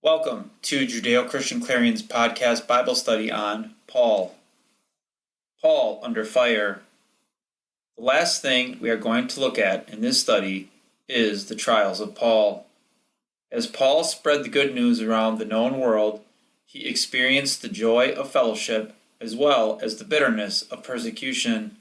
Welcome to Judeo-Christian Clarion's podcast Bible study on Paul. Paul under fire. The last thing we are going to look at in this study is the trials of Paul. As Paul spread the good news around the known world, he experienced the joy of fellowship as well as the bitterness of persecution.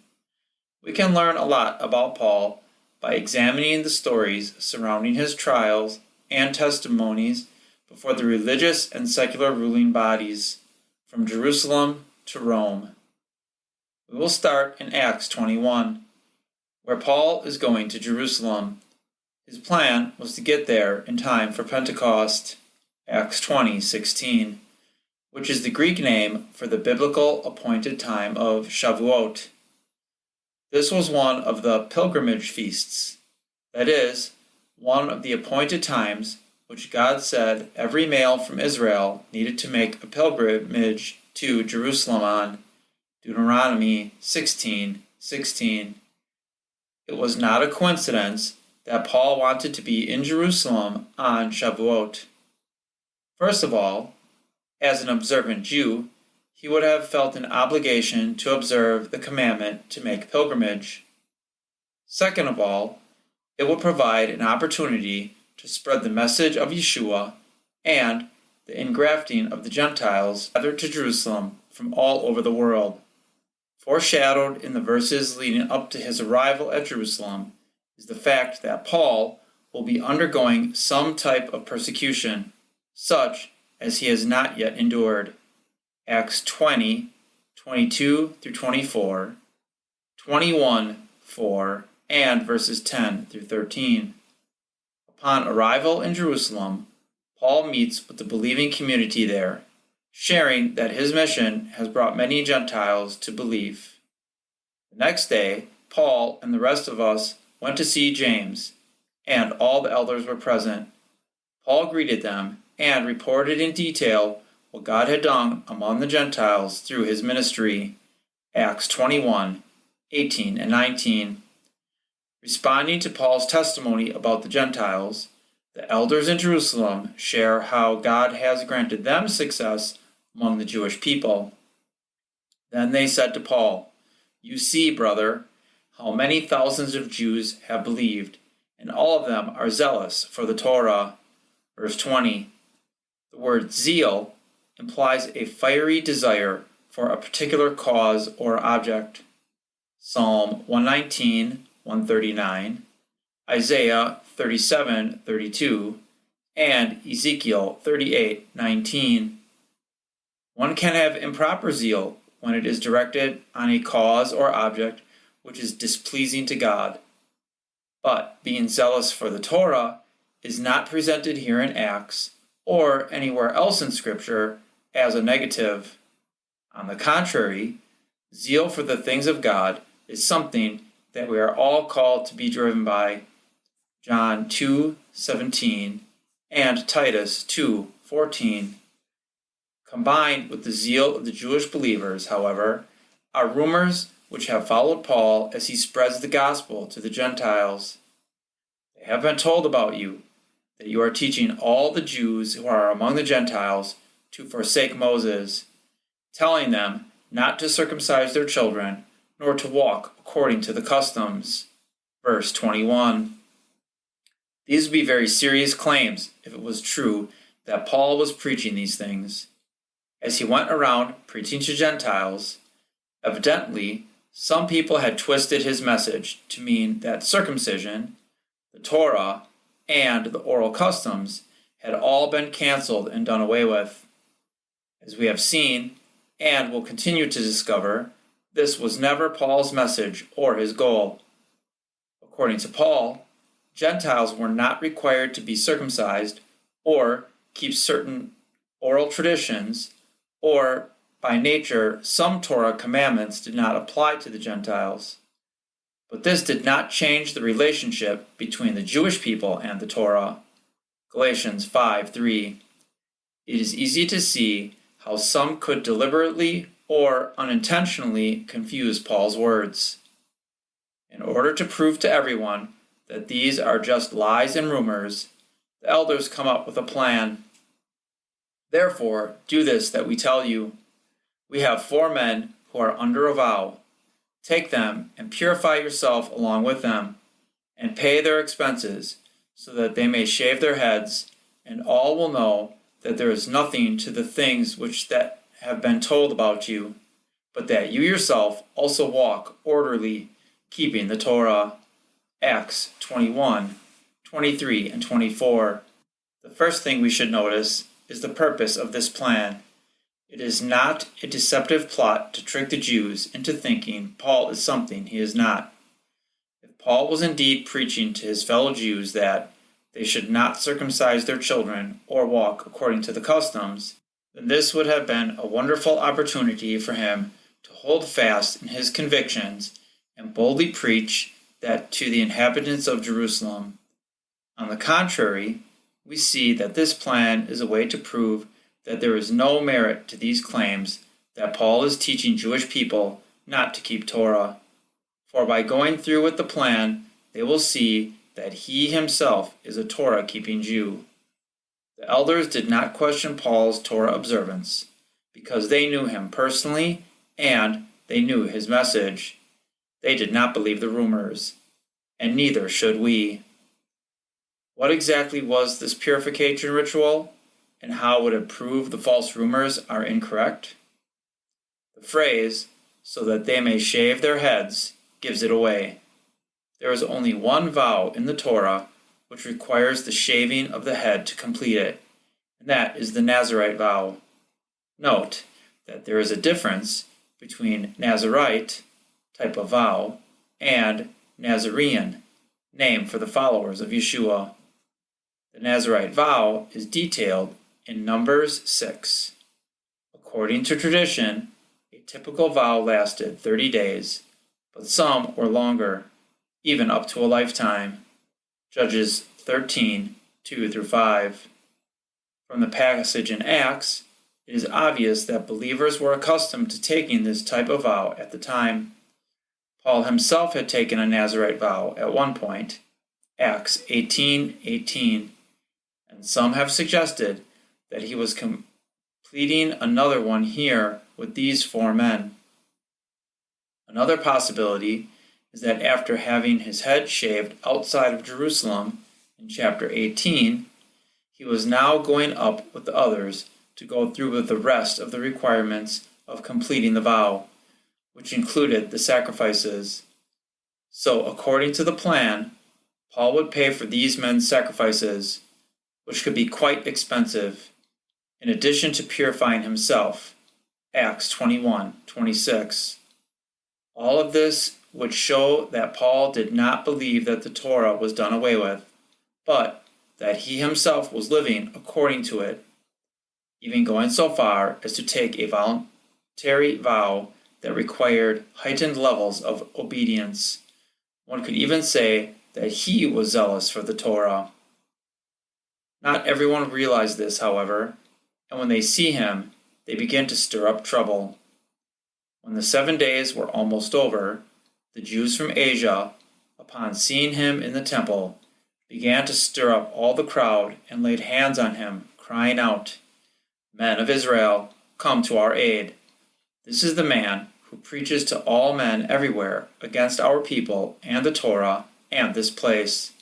We can learn a lot about Paul by examining the stories surrounding his trials and testimonies before the religious and secular ruling bodies, from Jerusalem to Rome. We will start in Acts 21, where Paul is going to Jerusalem. His plan was to get there in time for Pentecost, Acts 20:16, which is the Greek name for the biblical appointed time of Shavuot. This was one of the pilgrimage feasts, that is, one of the appointed times which God said every male from Israel needed to make a pilgrimage to Jerusalem on, Deuteronomy 16:16. It was not a coincidence that Paul wanted to be in Jerusalem on Shavuot. First of all, as an observant Jew, he would have felt an obligation to observe the commandment to make pilgrimage. Second of all, it would provide an opportunity to spread the message of Yeshua and the ingrafting of the Gentiles gathered to Jerusalem from all over the world. Foreshadowed in the verses leading up to his arrival at Jerusalem is the fact that Paul will be undergoing some type of persecution, such as he has not yet endured. Acts 20:22-24, 21:4, and verses 10-13. Upon arrival in Jerusalem, Paul meets with the believing community there, sharing that his mission has brought many Gentiles to belief. The next day, Paul and the rest of us went to see James, and all the elders were present. Paul greeted them and reported in detail what God had done among the Gentiles through his ministry. Acts 21:18-19. Responding to Paul's testimony about the Gentiles, the elders in Jerusalem share how God has granted them success among the Jewish people. Then they said to Paul, "You see, brother, how many thousands of Jews have believed, and all of them are zealous for the Torah." Verse 20. The word zeal implies a fiery desire for a particular cause or object. Psalm 119:139, Isaiah 37:32, and Ezekiel 38:19. One can have improper zeal when it is directed on a cause or object which is displeasing to God. But being zealous for the Torah is not presented here in Acts or anywhere else in Scripture as a negative. On the contrary, zeal for the things of God is something that we are all called to be driven by. John 2:17 and Titus 2:14. Combined with the zeal of the Jewish believers, however, are rumors which have followed Paul as he spreads the gospel to the Gentiles. They have been told about you, that you are teaching all the Jews who are among the Gentiles to forsake Moses, telling them not to circumcise their children, nor to walk according to the customs. Verse 21. These would be very serious claims if it was true that Paul was preaching these things. As he went around preaching to Gentiles, evidently some people had twisted his message to mean that circumcision, the Torah, and the oral customs had all been canceled and done away with. As we have seen, and will continue to discover, this was never Paul's message or his goal. According to Paul, Gentiles were not required to be circumcised or keep certain oral traditions, or by nature, some Torah commandments did not apply to the Gentiles. But this did not change the relationship between the Jewish people and the Torah. Galatians 5:3. It is easy to see how some could deliberately or unintentionally confuse Paul's words. In order to prove to everyone that these are just lies and rumors, the elders come up with a plan. Therefore, do this that we tell you. We have 4 men who are under a vow. Take them and purify yourself along with them, and pay their expenses, so that they may shave their heads, and all will know that there is nothing to the things which that have been told about you, but that you yourself also walk orderly, keeping the Torah. Acts 21, 23, and 24. The first thing we should notice is the purpose of this plan. It is not a deceptive plot to trick the Jews into thinking Paul is something he is not. If Paul was indeed preaching to his fellow Jews that they should not circumcise their children or walk according to the customs, then this would have been a wonderful opportunity for him to hold fast in his convictions and boldly preach that to the inhabitants of Jerusalem. On the contrary, we see that this plan is a way to prove that there is no merit to these claims that Paul is teaching Jewish people not to keep Torah. For by going through with the plan, they will see that he himself is a Torah-keeping Jew. The elders did not question Paul's Torah observance, because they knew him personally and they knew his message. They did not believe the rumors, and neither should we. What exactly was this purification ritual, and how would it prove the false rumors are incorrect? The phrase, so that they may shave their heads, gives it away. There is only one vow in the Torah which requires the shaving of the head to complete it, and that is the Nazirite vow. Note that there is a difference between Nazirite, type of vow, and Nazarene, name for the followers of Yeshua. The Nazirite vow is detailed in Numbers 6. According to tradition, a typical vow lasted 30 days, but some were longer, even up to a lifetime. Judges 13, 2-5. From the passage in Acts, it is obvious that believers were accustomed to taking this type of vow at the time. Paul himself had taken a Nazirite vow at one point, Acts 18:18, and some have suggested that he was completing another one here with these 4 men. Another possibility is that after having his head shaved outside of Jerusalem in chapter 18, he was now going up with the others to go through with the rest of the requirements of completing the vow, which included the sacrifices. So, according to the plan, Paul would pay for these men's sacrifices, which could be quite expensive, in addition to purifying himself. Acts 21:26. All of this would show that Paul did not believe that the Torah was done away with, but that he himself was living according to it, even going so far as to take a voluntary vow that required heightened levels of obedience. One could even say that he was zealous for the Torah. Not everyone realized this, however, and when they see him, they begin to stir up trouble. When the 7 days were almost over, the Jews from Asia, upon seeing him in the temple, began to stir up all the crowd and laid hands on him, crying out, "Men of Israel, come to our aid. This is the man who preaches to all men everywhere against our people and the Torah and this place.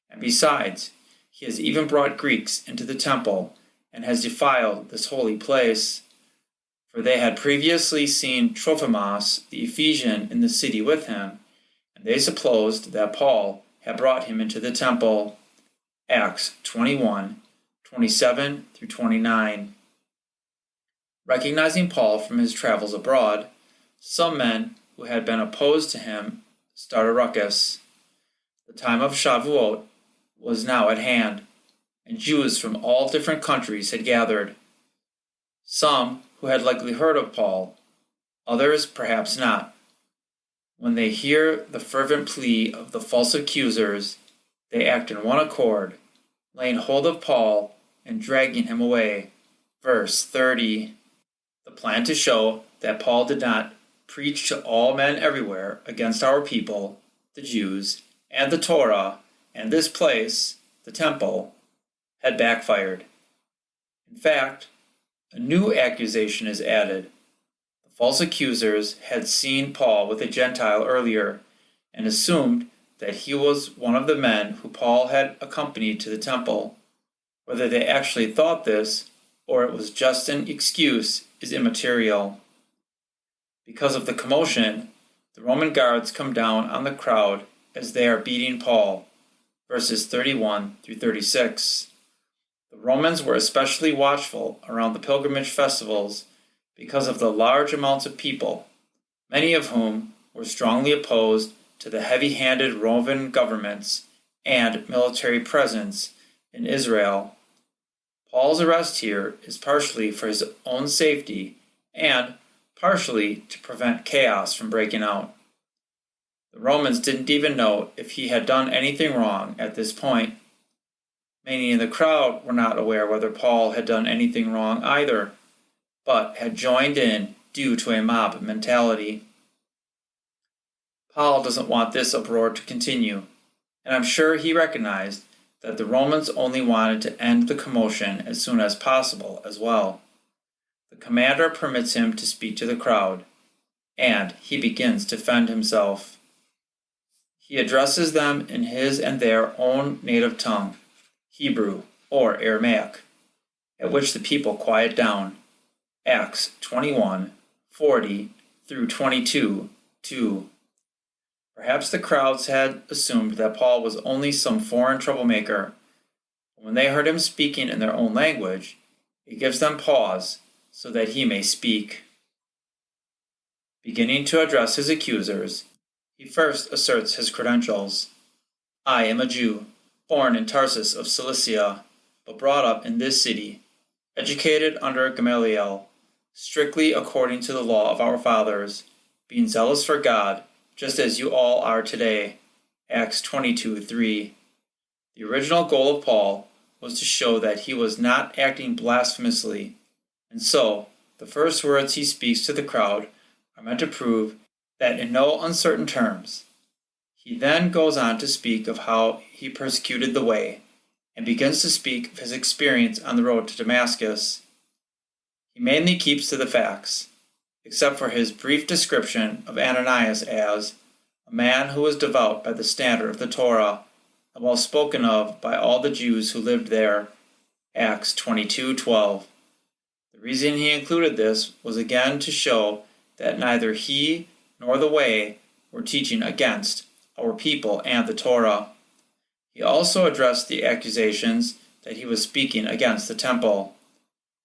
And besides, he has even brought Greeks into the temple and has defiled this holy place." For they had previously seen Trophimus the Ephesian in the city with him, and they supposed that Paul had brought him into the temple. Acts 21:27-29. Recognizing Paul from his travels abroad, some men who had been opposed to him started a ruckus. The time of Shavuot was now at hand, and Jews from all different countries had gathered. Some who had likely heard of Paul, others perhaps not. When they hear the fervent plea of the false accusers, they act in one accord, laying hold of Paul and dragging him away. Verse 30. The plan to show that Paul did not preach to all men everywhere against our people, the Jews, and the Torah, and this place, the temple, had backfired. In fact, A new accusation is added. The false accusers had seen Paul with a Gentile earlier and assumed that he was one of the men who Paul had accompanied to the temple. Whether they actually thought this or it was just an excuse is immaterial. Because of the commotion, the Roman guards come down on the crowd as they are beating Paul, verses 31 through 36. The Romans were especially watchful around the pilgrimage festivals because of the large amounts of people, many of whom were strongly opposed to the heavy-handed Roman governments and military presence in Israel. Paul's arrest here is partially for his own safety and partially to prevent chaos from breaking out. The Romans didn't even know if he had done anything wrong at this point. Many in the crowd were not aware whether Paul had done anything wrong either, but had joined in due to a mob mentality. Paul doesn't want this uproar to continue, and I'm sure he recognized that the Romans only wanted to end the commotion as soon as possible as well. The commander permits him to speak to the crowd, and he begins to defend himself. He addresses them in his and their own native tongue, Hebrew or Aramaic, at which the people quiet down. Acts 21:40 through 22:2. Perhaps the crowds had assumed that Paul was only some foreign troublemaker, but when they heard him speaking in their own language, it gives them pause so that he may speak. Beginning to address his accusers, he first asserts his credentials. I am a Jew, born in Tarsus of Cilicia, but brought up in this city, educated under Gamaliel, strictly according to the law of our fathers, being zealous for God, just as you all are today. Acts 22:3. The original goal of Paul was to show that he was not acting blasphemously, and so the first words he speaks to the crowd are meant to prove that in no uncertain terms. He then goes on to speak of how he persecuted the way, and begins to speak of his experience on the road to Damascus. He mainly keeps to the facts, except for his brief description of Ananias as a man who was devout by the standard of the Torah, and well spoken of by all the Jews who lived there. Acts 22:12. The reason he included this was again to show that neither he nor the way were teaching against our people and the Torah. He also addressed the accusations that he was speaking against the temple.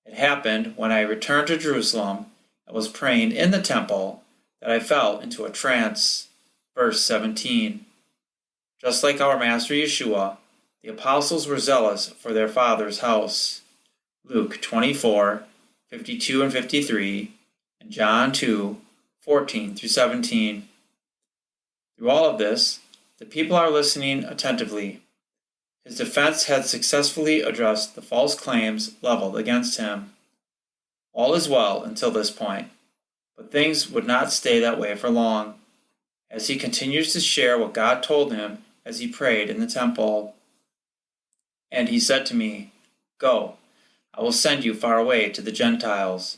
It happened when I returned to Jerusalem and was praying in the temple that I fell into a trance. Verse 17. Just like our Master Yeshua, the apostles were zealous for their Father's house. Luke 24:52 and 53, and John 2:14 through 17. Through all of this, the people are listening attentively. His defense had successfully addressed the false claims leveled against him. All is well until this point, but things would not stay that way for long, as he continues to share what God told him as he prayed in the temple. And he said to me, Go, I will send you far away to the Gentiles.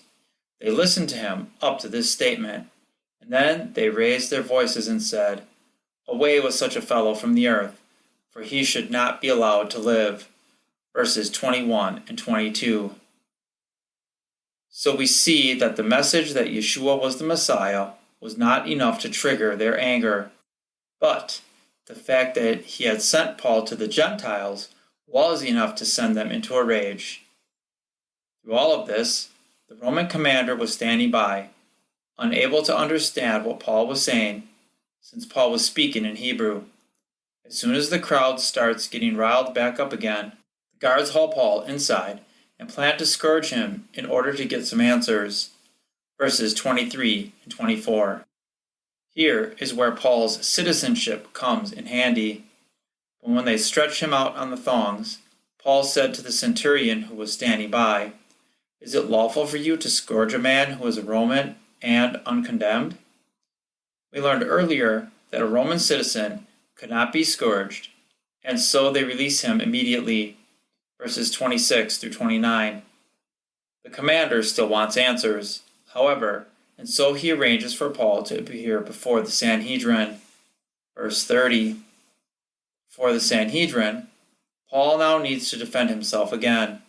They listened to him up to this statement, and then they raised their voices and said, Away with such a fellow from the earth, for he should not be allowed to live. Verses 21 and 22. So we see that the message that Yeshua was the Messiah was not enough to trigger their anger, but the fact that he had sent Paul to the Gentiles was enough to send them into a rage. Through all of this, the Roman commander was standing by, unable to understand what Paul was saying, since Paul was speaking in Hebrew. As soon as the crowd starts getting riled back up again, the guards haul Paul inside and plan to scourge him in order to get some answers. Verses 23 and 24. Here is where Paul's citizenship comes in handy. But when they stretched him out on the thongs, Paul said to the centurion who was standing by, Is it lawful for you to scourge a man who is a Roman and uncondemned? We learned earlier that a Roman citizen could not be scourged, and so they release him immediately. Verses 26 through 29. The commander still wants answers, however, and so he arranges for Paul to appear before the Sanhedrin. Verse 30. Before the Sanhedrin, Paul now needs to defend himself again.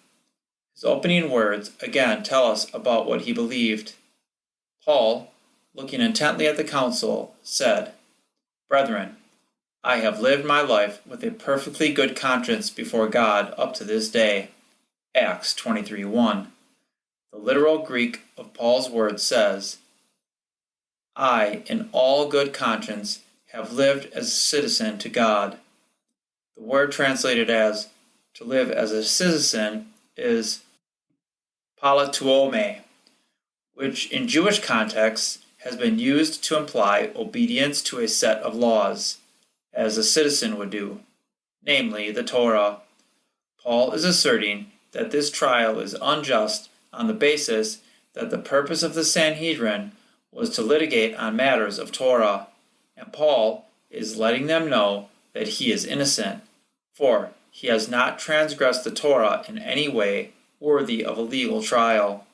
His opening words again tell us about what he believed. Paul, looking intently at the council, said, "Brethren, I have lived my life with a perfectly good conscience before God up to this day." Acts 23:1. The literal Greek of Paul's words says, "I, in all good conscience, have lived as a citizen to God." The word translated as to live as a citizen is politeuomai, which in Jewish contexts has been used to imply obedience to a set of laws, as a citizen would do, namely the Torah. Paul is asserting that this trial is unjust on the basis that the purpose of the Sanhedrin was to litigate on matters of Torah, and Paul is letting them know that he is innocent, for he has not transgressed the Torah in any way worthy of a legal trial.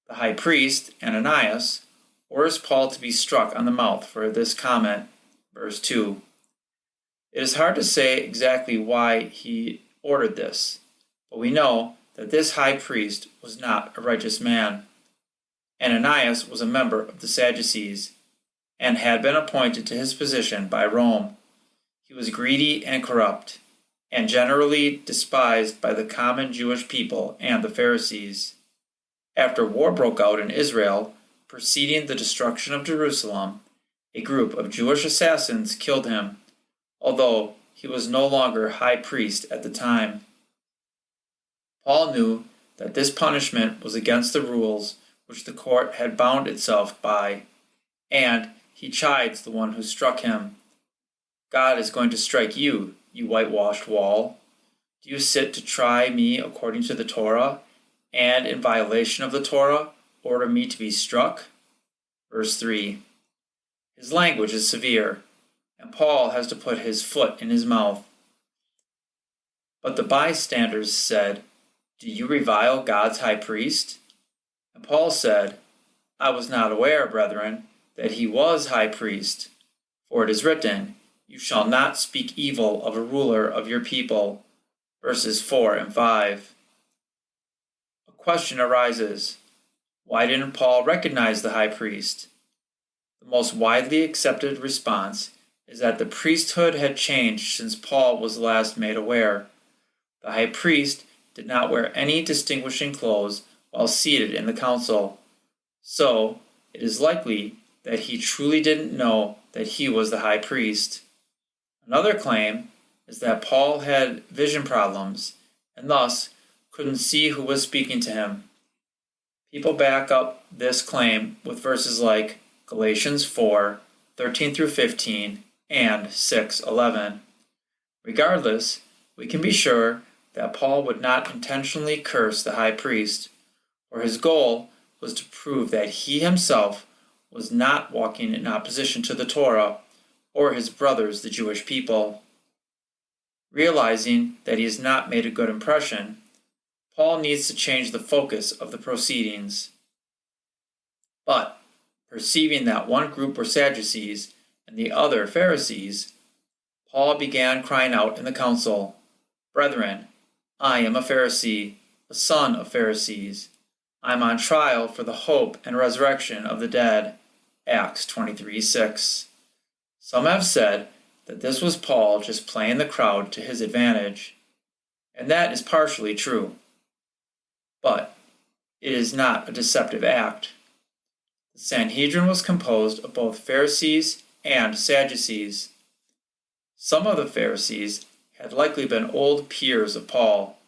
The high priest, Ananias, orders Paul to be struck on the mouth for this comment. Verse 2. It is hard to say exactly why he ordered this, but we know that this high priest was not a righteous man. Ananias was a member of the Sadducees and had been appointed to his position by Rome. He was greedy and corrupt, and generally despised by the common Jewish people and the Pharisees. After war broke out in Israel, preceding the destruction of Jerusalem, a group of Jewish assassins killed him, although he was no longer high priest at the time. Paul knew that this punishment was against the rules which the court had bound itself by, and he chides the one who struck him. "God is going to strike you, you whitewashed wall. Do you sit to try me according to the Torah, and in violation of the Torah, order me to be struck?" Verse 3. His language is severe, and Paul has to put his foot in his mouth. But the bystanders said, "Do you revile God's high priest?" And Paul said, "I was not aware, brethren, that he was high priest. For it is written, you shall not speak evil of a ruler of your people." Verses 4 and 5. A question arises. Why didn't Paul recognize the high priest? The most widely accepted response is that the priesthood had changed since Paul was last made aware. The high priest did not wear any distinguishing clothes while seated in the council, so it is likely that he truly didn't know that he was the high priest. Another claim is that Paul had vision problems and thus couldn't see who was speaking to him. People back up this claim with verses like Galatians 4:13 through 15 and 6:11. Regardless, we can be sure that Paul would not intentionally curse the high priest, for his goal was to prove that he himself was not walking in opposition to the Torah or his brothers, the Jewish people. Realizing that he has not made a good impression, Paul needs to change the focus of the proceedings. But, perceiving that one group were Sadducees and the other Pharisees, Paul began crying out in the council, "Brethren, I am a Pharisee, a son of Pharisees. I am on trial for the hope and resurrection of the dead." Acts 23:6. Some have said that this was Paul just playing the crowd to his advantage, and that is partially true. But it is not a deceptive act. The Sanhedrin was composed of both Pharisees and Sadducees. Some of the Pharisees had likely been old peers of Paul,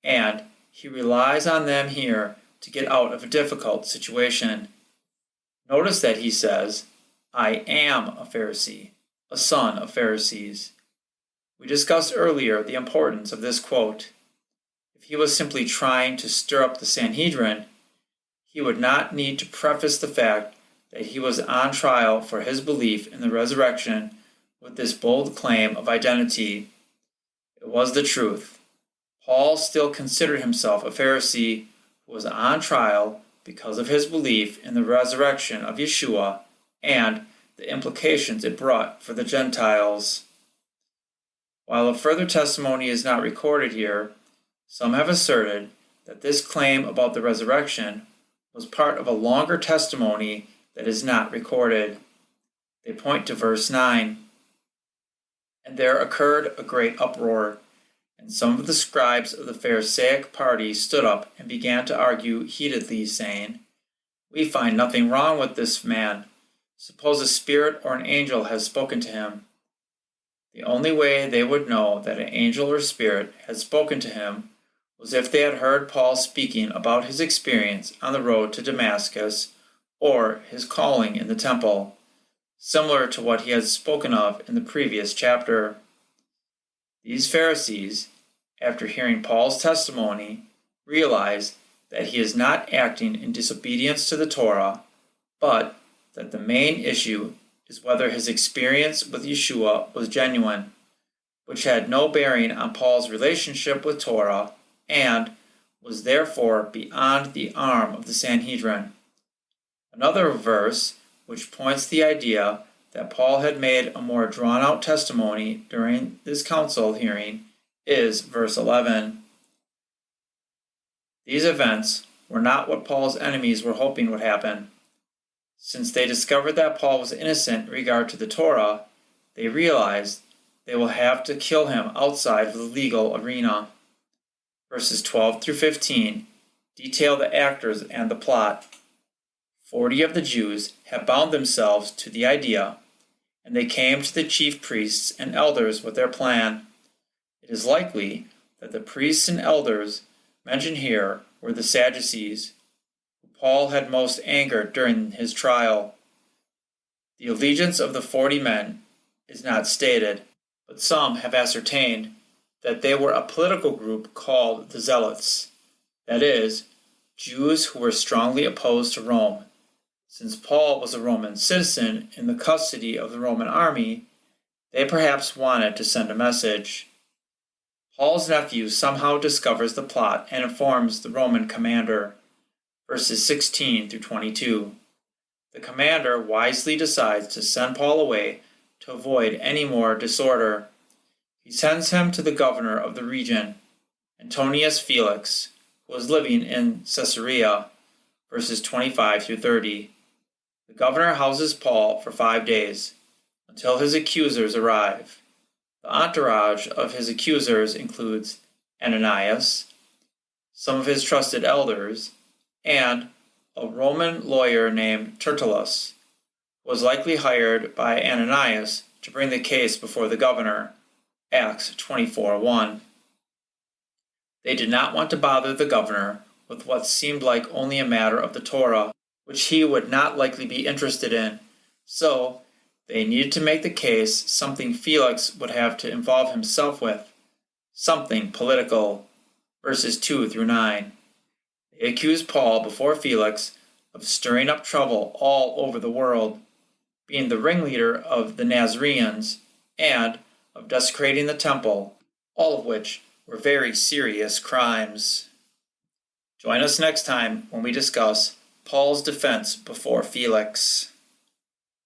and he relies on them here to get out of a difficult situation. Notice that he says, "I am a Pharisee, a son of Pharisees." We discussed earlier the importance of this quote. If he was simply trying to stir up the Sanhedrin, he would not need to preface the fact that he was on trial for his belief in the resurrection with this bold claim of identity. It was the truth. Paul still considered himself a Pharisee who was on trial because of his belief in the resurrection of Yeshua and the implications it brought for the Gentiles. While a further testimony is not recorded here, some have asserted that this claim about the resurrection was part of a longer testimony that is not recorded. They point to verse 9. And there occurred a great uproar, and some of the scribes of the Pharisaic party stood up and began to argue heatedly, saying, We find nothing wrong with this man. Suppose a spirit or an angel has spoken to him. The only way they would know that an angel or spirit had spoken to him was if they had heard Paul speaking about his experience on the road to Damascus or his calling in the temple, similar to what he had spoken of in the previous chapter. These Pharisees, after hearing Paul's testimony, realize that he is not acting in disobedience to the Torah, but that the main issue is whether his experience with Yeshua was genuine, which had no bearing on Paul's relationship with Torah and was therefore beyond the arm of the Sanhedrin. Another verse which points the idea that Paul had made a more drawn-out testimony during this council hearing is verse 11. These events were not what Paul's enemies were hoping would happen. Since they discovered that Paul was innocent in regard to the Torah, they realized they will have to kill him outside of the legal arena. Verses 12 through 15 detail the actors and the plot. 40 of the Jews have bound themselves to the idea, and they came to the chief priests and elders with their plan. It is likely that the priests and elders mentioned here were the Sadducees, who Paul had most angered during his trial. The allegiance of the 40 men is not stated, but some have ascertained that they were a political group called the Zealots, that is, Jews who were strongly opposed to Rome. Since Paul was a Roman citizen in the custody of the Roman army, they perhaps wanted to send a message. Paul's nephew somehow discovers the plot and informs the Roman commander. Verses 16 through 22. The commander wisely decides to send Paul away to avoid any more disorder. He sends him to the governor of the region, Antonius Felix, who was living in Caesarea. Verses 25 through 30. The governor houses Paul for 5 days, until his accusers arrive. The entourage of his accusers includes Ananias, some of his trusted elders, and a Roman lawyer named Tertullus, who was likely hired by Ananias to bring the case before the governor. Acts 24:1. They did not want to bother the governor with what seemed like only a matter of the Torah, which he would not likely be interested in, so they needed to make the case something Felix would have to involve himself with, something political. Verses 2 through 9. They accused Paul before Felix of stirring up trouble all over the world, being the ringleader of the Nazarenes, and of desecrating the temple, all of which were very serious crimes. Join us next time when we discuss Paul's defense before Felix.